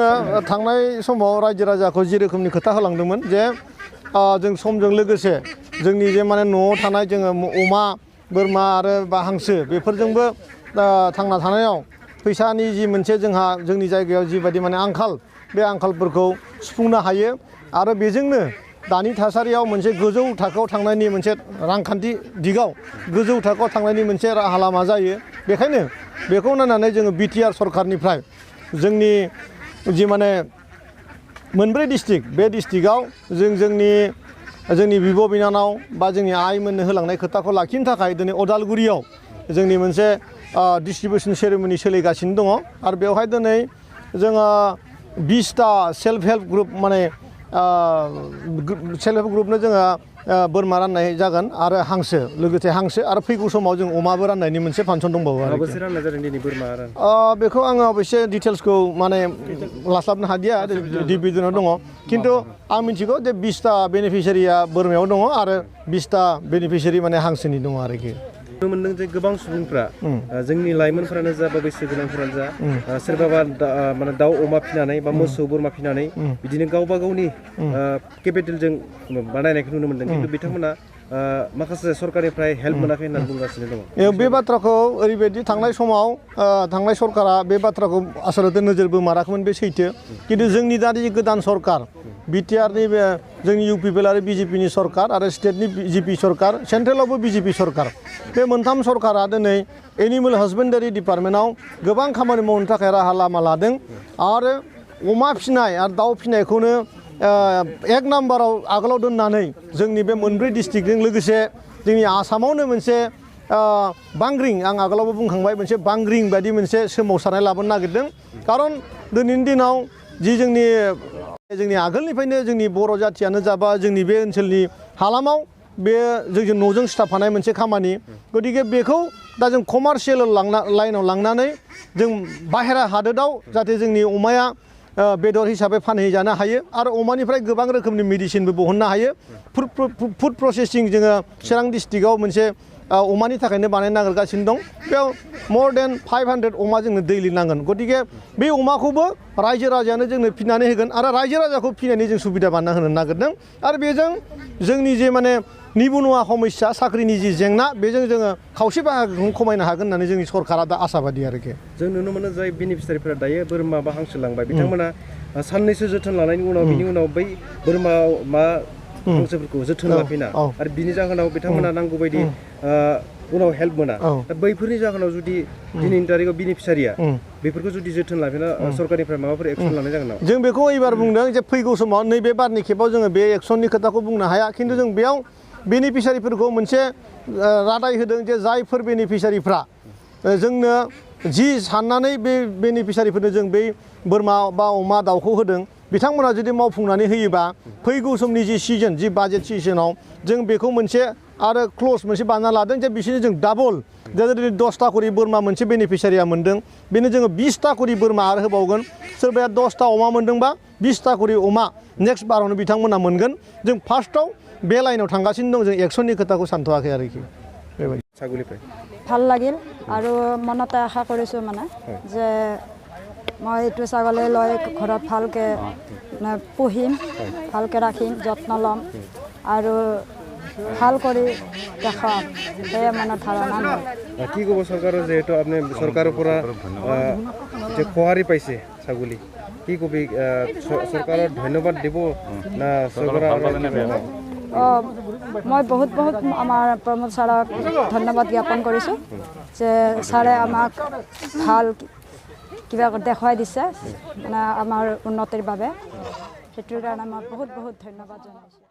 जोङो थांनाय समाव रायजो राजाखौ जि रोखोमनि खोथा होलांदोंमोन जे जों समजों लोगोसे जोंनि जे माने न'आव थानाय जोङो अमा बोरमा आरो बा हांसो बेफोरजोंबो थांना थानायाव फैसानि जि मोनसे जोंहा जोंनि जायगायाव जिबायदि माने आंखाल बे आंखालफोरखौ सुफुंनो हायो आरो बेजोंनो दानि थासारियाव मोनसे गोजौ थाखोआव थांनायनि मोनसे रांखान्थि दिगाव गोजौ थाखोआव थांनायनि मोनसे राहा लामा जायो बेखायनो बेखौ नायनानै जोङो बिटिआर सरकारनिफ्राय जोंनि जि माने मोनब्रै डिस्ट्रिक्ट बे डिस्ट्रिक्टआव जोंनि बिब' बिनानाव बा जोंनि आइमोननो होलांनाय खोथाखौ लाखिनो थाखाय दिनै अदालगुरियाव जोंनि मोनसे डिस्ट्रिबिउसन सेरेमनि सोलिगासिनो दङ आरो बेवहाय दिनै जोङो 20टा सेल्फ हेल्प ग्रुप माने सेल्फ हेल्प ग्रुपनो जोङो बोरमा राननाय जागोन आरो लोगोसे हांसो आरो फैगौ समाव जों अमाबो राननायनि मोनसे फांसन दंबावो आरो बेखौ आङो अबयसे डिटेल्सखौ माने लास्लाबनो हादिया डिभिजनाव दङ खिन्थु आं मिथिगौ जे 20टा बेनिफिसियारिया बोरमायाव दङ आरो 20टा बेनिफिसियारि माने हांसोनि दङ आरोखि नुनो मोनदों जे गोबां सुबुंफ्रा जोंनि लाइमोनफोरानो जा बा बैसो गोनांफोरानो जा सोरबाबा माने दाउ अमा फिनानै बा मोसौ बोरमा फिनानै बिदिनो गावबा गावनि केपिटेलजों बानायनायखौ नुनो मोनदों खिन्थु बिथांमोना माखासे सरकारनिफ्राय हेल्प मोनाखै होननानै बुंगासिनो दङ बे बाथ्राखौ ओरैबायदि थांनाय समाव थांनाय सरकारा बे बाथ्राखौ आसलते नोजोर बोमाराखैमोन बे सैथो खिन्थु जोंनि दा गोदान सरकार बिटिआरनि जोंनि इउपिपिएल आरो बिजेपिनि सरकार आरो स्टेटनि बिजेपि सरकार सेन्ट्रेलावबो बिजेपि सरकार बे मोनथाम सरकारा दिनै एनिमेल हासबेन्डारि डिपार्टमेन्टआव गोबां खामानि मावनो थाखाय राहा लामा लादों आरो अमा फिनाय आरो दाउ फिनायखौनो एक नाम्बाराव आगोलाव दोननानै जोंनि बे मोनब्रै डिस्ट्रिक्टजों लोगोसे जोंनि आसामावनो मोनसे बांग्रिं आं आगोलावबो बुंखांबाय मोनसे बांग्रिं बायदि मोनसे सोमावसारनाय लाबोनो नागिरदों खारन दिनैनि दिनाव जि जोंनि आगोलनिफ्रायनो जोंनि बर' जाथियानो जाबा जोंनि बे ओनसोलनि हालामाव बे जोंजों न'जों सिथाबफानाय मोनसे खामानि गतिके बेखौ दा जों कमार्शियेल लाइनाव लांनानै जों बाहेरा हादोराव जाहाथे जोंनि अमाया बेदर हिसाबै फानहैजानो हायो आरो अमानिफ्राय गोबां रोखोमनि मेडिसिनबो बहननो हायो फुड प्रसेसिं जोङो चिरां डिस्ट्रिक्टआव मोनसे अमानि थाखायनो बानायनो नागिरगासिनो दं बेयाव मर देन 500 अमा जोंनो दैलि नांगोन गतिके बे अमाखौबो रायजो राजायानो जोंनो फिनानै होगोन आरो रायजो राजाखौ फिनायनि जों सुबिदा बानायना होनो नागिरदों आरो बेजों जोंनि जे माने निबनुवा समस्या साख्रिनि जि जेंना बेजों जोङो खावसे बाहागोखौ खमायनो हागोन होननानै जोंनि सरकारा दा आसाबादि आरोखि जों नुनो मोनो जाय बेनिफिसियारिफोरा दायो बोरमा बा हांसो लांबाय बिथांमोना साननैसो जोथोन लानायनि उनाव बिनि उनाव बै बोरमा हांसोफोरखौ जोथोन लाफिना आरो बिनि जाहोनाव बिथांमोना नांगौ बायदि उनाव हेल्प मोना दा बैफोरनि जाहोनाव जुदि दिनैनि तारिखआव बेनिफिसियारिया बेफोरखौ जुदि जोथोन लाफिना सरकारनिफ्राय माबाफोर एक्सन लानाय जागोन नामा जों बेखौ एबार बुंदों जे फैगौ समाव नैबे बारनि खेबाव जोङो बे एक्सननि खोथाखौ बुंनो हाया खिन्थु जों बेयाव बेनिफिसियारिफोरखौ मोनसे रादाय होदों जे जायफोर बेनिफिसियारिफ्रा जोंनो जि साननानै बे बेनिफिसियारिफोरनो जों बै बोरमा बा अमा दाउखौ होदों बिथांमोना जुदि मावफुंनानै होयोबा फैगौ समनि जि सिजन जि बाजेट सिजनाव जों बेखौ मोनसे आरो क्ल'ज मोनसे बानायना लादों जे बिसोरनो जों डाबल जेरै 10टा करि बोरमा मोनसे बेनिफिसियारिया मोन्दों बेनो जोङो 20टा करि बोरमा आरो होबावगोन सोरबाया 10टा अमा मोन्दोंबा 20टा करि अमा नेक्स्ट बारावनो बिथांमोना मोनगोन जों फार्स्टआव बे लाइनाव थांगासिनो दं जों एक्सननि खोथाखौ सानथ'वाखै आरोखि बेबायदि ছাগলীপাই ভাল লাগিল আৰু মনতে আশা কৰিছোঁ মানে যে মই এইটো ছাগলী লৈ ঘৰত ভালকৈ পুহিম ভালকৈ ৰাখিম যত্ন ল'ম আৰু ভাল কৰি দেখাম সেয়ে মনত ধাৰণা নাই কি ক'ব চৰকাৰৰ যিহেতু আপুনি চৰকাৰৰ পৰা যে সঁহাৰি পাইছে ছাগলী কি কবি চৰকাৰৰ ধন্যবাদ দিব না চৰকাৰৰ মই বহুত আমাৰ প্ৰমোদ ছাৰক ধন্যবাদ জ্ঞাপন কৰিছোঁ যে ছাৰে আমাক ভাল কিবা দেখুৱাই দিছে মানে আমাৰ উন্নতিৰ বাবে সেইটোৰ কাৰণে মই বহুত ধন্যবাদ জনাইছোঁ